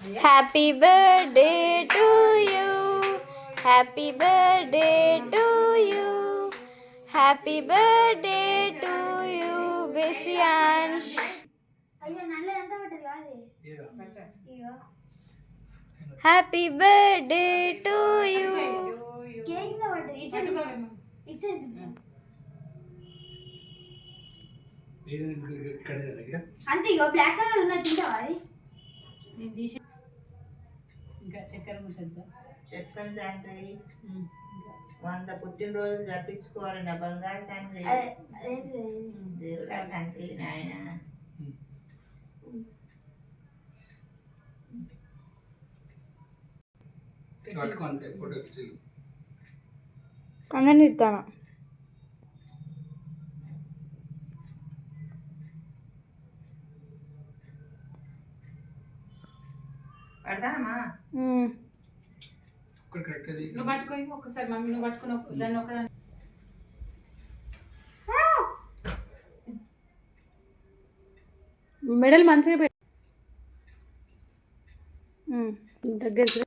Happy birthday to you, happy birthday to you, happy birthday to you బెషియాన్స్. Happy birthday to you. అంతే ఇగో black colour ఉన్నది తింటావా అది? ఇంకా చక్కెర ఉంటుంది చక్కెర తండ్రి 100 పుట్టినరోజులు జరిపించుకోవాలి నా బంగారు తండ్రి. దేవుడా తండ్రి నాయన అందరినీ ఇస్తాను. పడతానమ్మా నువ్వు పట్టుకో ఒక్కసారి మమ్మీ నువ్వు పట్టుకుని దాన్ని ఒక మెడల్ మంచిగా పెట్టు దగ్గరికి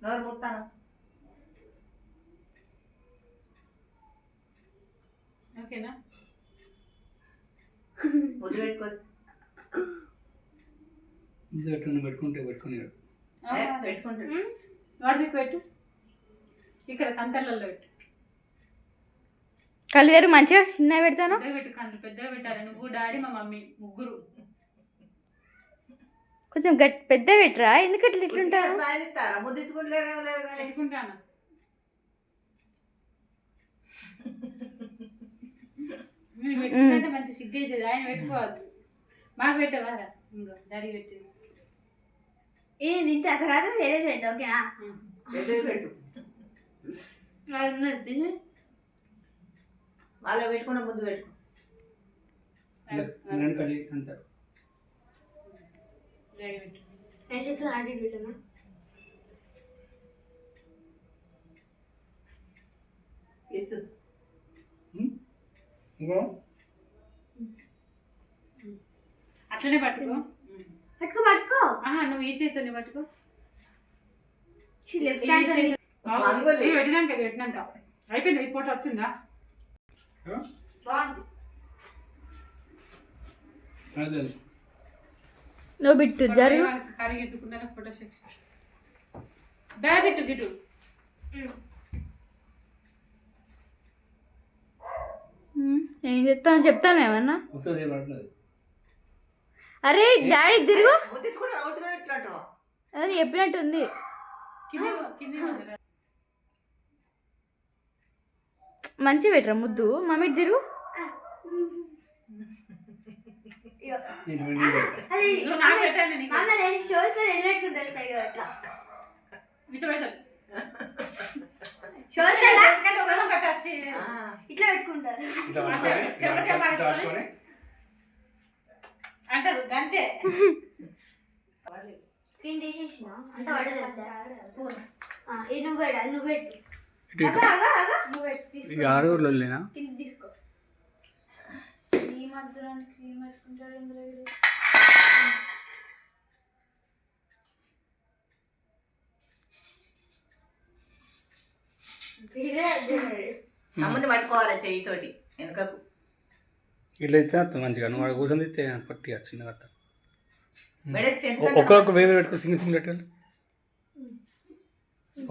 నోరు మూస్తాను. ఓకేనా ముద్దు పెట్టుకో. పెట్టుకుంటే పెట్టుకున్నాడు పెట్టుకుంటాడు. వాడికి పెట్టు ఇక్కడ కంతలలో పెట్టు. కళ్ళు దగ్గర మంచిగా చిన్న పెడతాను. పెట్టు కళ్ళు పెద్దగా పెట్టాలి. నువ్వు డాడీ మా మమ్మీ ముగ్గురు కొంచెం పెద్ద పెట్టరా, ఎందుకంటే ఇట్లుంటారు. ముద్దించుకుంటలేనే లేదు కానీ పెట్టుకుంటాను. మీరు పెట్టుకుంటే మంచి సిగ్గు అవుతుంది. ఆయన పెట్టుకోవద్దు. మాకు పెట్టేవారా ఇంకో డాడీ పెట్టి ఏ తింటే ఆ తర్వాత వేరేది పెట్టు. ఓకేనా? పెట్టు వాళ్ళు పెట్టుకున్న ముద్దు పెట్టుకో. డాడీ పెట్టు. నేను చేతులు ఆడి పెట్టామా? ఇసు అట్లనే పట్టుకో. పట్టుకో పట్టుకో. నువ్వు ఈ చేతితోనే పట్టుకో. పెట్టినాక అయిపోయింది. ఈ ఫోటో వచ్చిందా? బాగుంది. నువ్వు బిట్టు జరుగు. కరిగి ఎత్తుకున్నారా ఫోటో సెక్షన్ బ్యా బిట్టు గిటు. ఏం చెప్తాను చెప్తాను ఏమన్నా. అరే డాడీ తిరుగు, అదే చెప్పినట్టు ఉంది. మంచి పెట్టరా ముద్దు. మమ్మీ తిరుగు. ఇట్లా పెట్టుకుంటారు అంటారు అంతే. స్క్రీన్ తీసేసిన అంత పడదు. నువ్వు నువ్వు పెట్టు. కింద తీసుకో. ఈ మధ్యలో క్రీమ్ పెట్టుకుంటాడు. అమ్మని పట్టుకోవాలి చెయ్యితోటి వెనకకు. ఇట్లా అయితే మంచిగా నువ్వు వాడు కూర్చొని ఇస్తే పట్టి చిన్నగా వస్తా. మెడకి ఒకరికి వేరే పెట్టుకో. సింగిల్ సింగిల్ పెట్టాలి.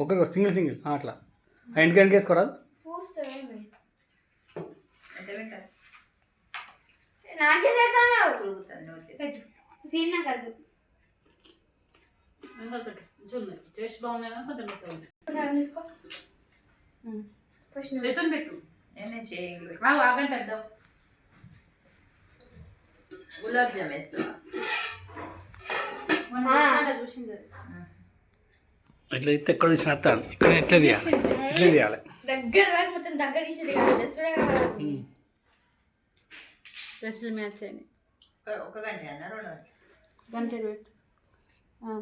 ఒకరికి సింగిల్ సింగిల్ అట్లా వెనక వేసుకోరా. నాకే టేస్ట్ బాగున్నాయి కానీ కొంచెం పెట్టు. చేతులు పెట్టు. నేనే చేయి ఆగండి పెద్దాం. గులాబ్ జామ్ వేస్తున్నా. చూసింది ఇట్లా అయితే ఎక్కడ తీసిన వస్తాను. ఇక్కడ ఎట్లా తీయాలి, ఎట్లా తీయాలి దగ్గర మొత్తం దగ్గర తీసేది డ్రెస్సులు మ్యాచ్ అయినాయి. ఒక గంట అన్న 2 గంట పెట్టు.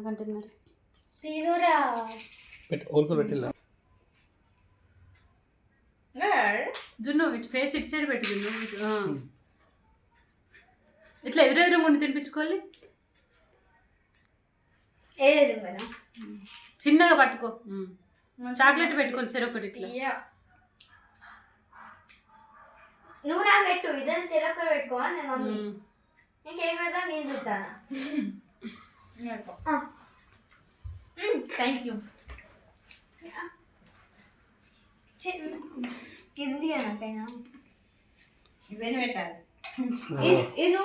గంటన్నర తీనురా పెట్టి ఊరుకో పెట్టిల్లా. జున్ను ఇటు ఫేస్ ఇటు సైడ్ పెట్టు జున్ను ఇట్లా ఎదురెదురు ముందు తినిపించుకోవాలి ఏది మేడం చిన్నగా పట్టుకో చాక్లెట్ పెట్టుకోవాలి చెరొకటి ఇట్లా నువ్వు నాకు పెట్టు ఇద్దరు చెరొక్కలు పెట్టుకోవాలి నేను మమ్మీ నీకేం పెడతా నేను చెప్తాను థ్యాంక్ యూ ఇది నాకైనా ఇవన్నీ పెట్టాలి ఇది